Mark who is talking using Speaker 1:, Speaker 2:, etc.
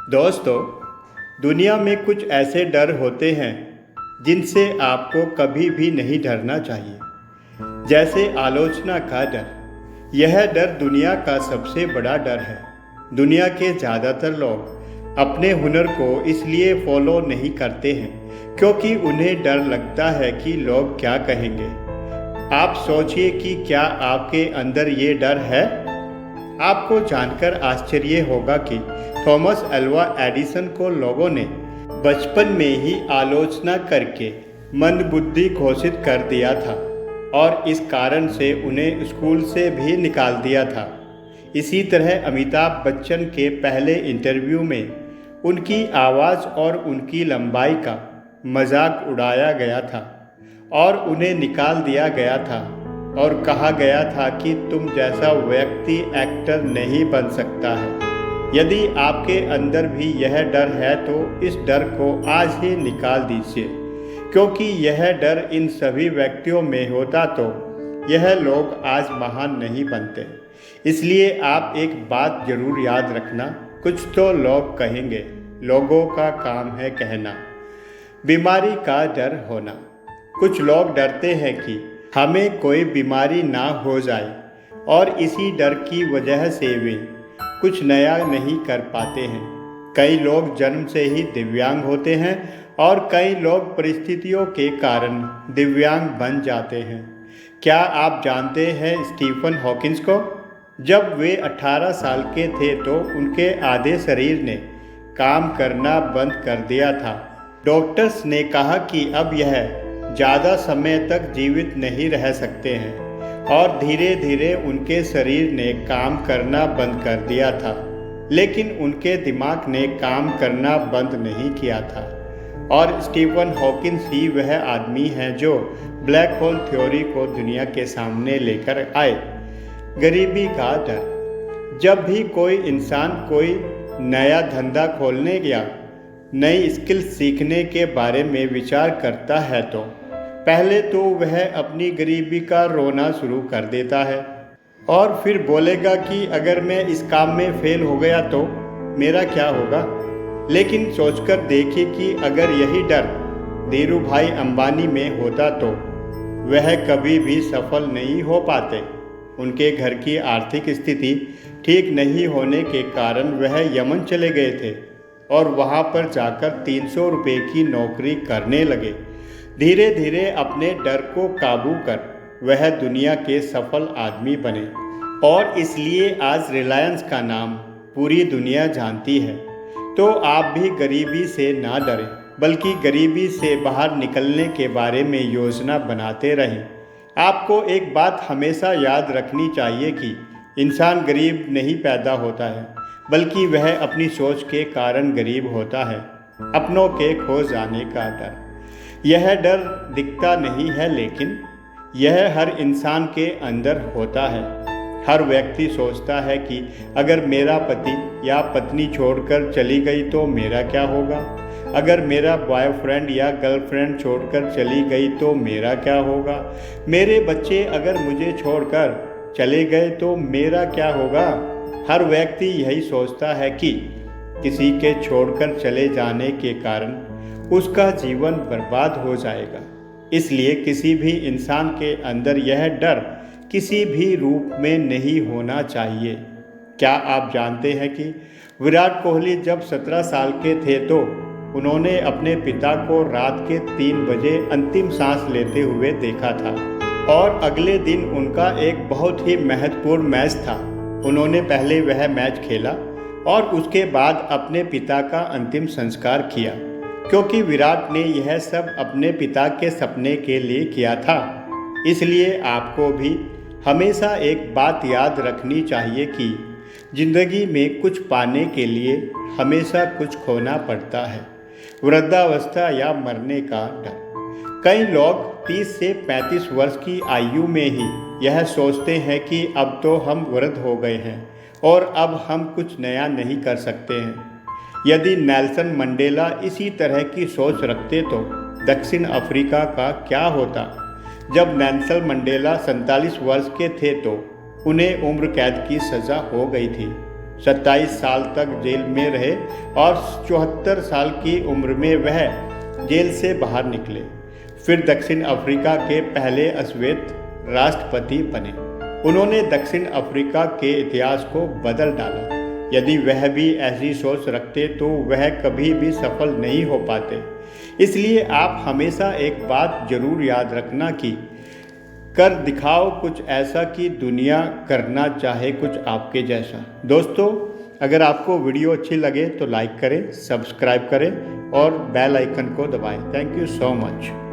Speaker 1: दोस्तों, दुनिया में कुछ ऐसे डर होते हैं जिनसे आपको कभी भी नहीं डरना चाहिए। जैसे आलोचना का डर। यह डर दुनिया का सबसे बड़ा डर है। दुनिया के ज़्यादातर लोग अपने हुनर को इसलिए फॉलो नहीं करते हैं क्योंकि उन्हें डर लगता है कि लोग क्या कहेंगे। आप सोचिए कि क्या आपके अंदर ये डर है? आपको जानकर आश्चर्य होगा कि थॉमस अल्वा एडिसन को लोगों ने बचपन में ही आलोचना करके मंदबुद्धि घोषित कर दिया था और इस कारण से उन्हें स्कूल से भी निकाल दिया था। इसी तरह अमिताभ बच्चन के पहले इंटरव्यू में उनकी आवाज़ और उनकी लंबाई का मजाक उड़ाया गया था और उन्हें निकाल दिया गया था और कहा गया था कि तुम जैसा व्यक्ति एक्टर नहीं बन सकता है। यदि आपके अंदर भी यह डर है तो इस डर को आज ही निकाल दीजिए, क्योंकि यह डर इन सभी व्यक्तियों में होता तो यह लोग आज महान नहीं बनते। इसलिए आप एक बात जरूर याद रखना, कुछ तो लोग कहेंगे, लोगों का काम है कहना। बीमारी का डर होना। कुछ लोग डरते हैं कि हमें कोई बीमारी ना हो जाए और इसी डर की वजह से वे कुछ नया नहीं कर पाते हैं। कई लोग जन्म से ही दिव्यांग होते हैं और कई लोग परिस्थितियों के कारण दिव्यांग बन जाते हैं। क्या आप जानते हैं स्टीफन हॉकिंस को? जब वे 18 साल के थे तो उनके आधे शरीर ने काम करना बंद कर दिया था। डॉक्टर्स ने कहा कि अब यह ज़्यादा समय तक जीवित नहीं रह सकते हैं और धीरे धीरे उनके शरीर ने काम करना बंद कर दिया था, लेकिन उनके दिमाग ने काम करना बंद नहीं किया था। और स्टीफन हॉकिंस ही वह आदमी है जो ब्लैक होल थ्योरी को दुनिया के सामने लेकर आए। गरीबी का डर। जब भी कोई इंसान कोई नया धंधा खोलने या नई स्किल सीखने के बारे में विचार करता है तो पहले तो वह अपनी गरीबी का रोना शुरू कर देता है और फिर बोलेगा कि अगर मैं इस काम में फेल हो गया तो मेरा क्या होगा। लेकिन सोचकर देखिए कि अगर यही डर धीरू भाई अंबानी में होता तो वह कभी भी सफल नहीं हो पाते। उनके घर की आर्थिक स्थिति ठीक नहीं होने के कारण वह यमन चले गए थे और वहां पर जाकर 300 रुपये की नौकरी करने लगे। धीरे धीरे अपने डर को काबू कर वह दुनिया के सफल आदमी बने और इसलिए आज रिलायंस का नाम पूरी दुनिया जानती है। तो आप भी गरीबी से ना डरें, बल्कि गरीबी से बाहर निकलने के बारे में योजना बनाते रहें। आपको एक बात हमेशा याद रखनी चाहिए कि इंसान गरीब नहीं पैदा होता है, बल्कि वह अपनी सोच के कारण गरीब होता है। अपनों के खो जाने का डर। यह डर दिखता नहीं है, लेकिन यह हर इंसान के अंदर होता है। हर व्यक्ति सोचता है कि अगर मेरा पति या पत्नी छोड़कर चली गई तो मेरा क्या होगा, अगर मेरा बॉयफ्रेंड या गर्लफ्रेंड छोड़कर चली गई तो मेरा क्या होगा, मेरे बच्चे अगर मुझे छोड़कर चले गए तो मेरा क्या होगा। हर व्यक्ति यही सोचता है कि किसी के छोड़कर चले जाने के कारण उसका जीवन बर्बाद हो जाएगा। इसलिए किसी भी इंसान के अंदर यह डर किसी भी रूप में नहीं होना चाहिए। क्या आप जानते हैं कि विराट कोहली जब 17 साल के थे तो उन्होंने अपने पिता को रात के 3 बजे अंतिम सांस लेते हुए देखा था और अगले दिन उनका एक बहुत ही महत्वपूर्ण मैच था। उन्होंने पहले वह मैच खेला और उसके बाद अपने पिता का अंतिम संस्कार किया, क्योंकि विराट ने यह सब अपने पिता के सपने के लिए किया था। इसलिए आपको भी हमेशा एक बात याद रखनी चाहिए कि जिंदगी में कुछ पाने के लिए हमेशा कुछ खोना पड़ता है। वृद्धावस्था या मरने का डर। कई लोग 30 से 35 वर्ष की आयु में ही यह सोचते हैं कि अब तो हम वृद्ध हो गए हैं और अब हम कुछ नया नहीं कर सकते हैं। यदि नेल्सन मंडेला इसी तरह की सोच रखते तो दक्षिण अफ्रीका का क्या होता। जब नेल्सन मंडेला 47 वर्ष के थे तो उन्हें उम्र कैद की सज़ा हो गई थी। 27 साल तक जेल में रहे और 74 साल की उम्र में वह जेल से बाहर निकले। फिर दक्षिण अफ्रीका के पहले अश्वेत राष्ट्रपति बने। उन्होंने दक्षिण अफ्रीका के इतिहास को बदल डाला। यदि वह भी ऐसी सोच रखते तो वह कभी भी सफल नहीं हो पाते। इसलिए आप हमेशा एक बात जरूर याद रखना कि कर दिखाओ कुछ ऐसा कि दुनिया करना चाहे कुछ आपके जैसा। दोस्तों, अगर आपको वीडियो अच्छी लगे तो लाइक करें, सब्सक्राइब करें और बेल आइकन को दबाएं। Thank you so much.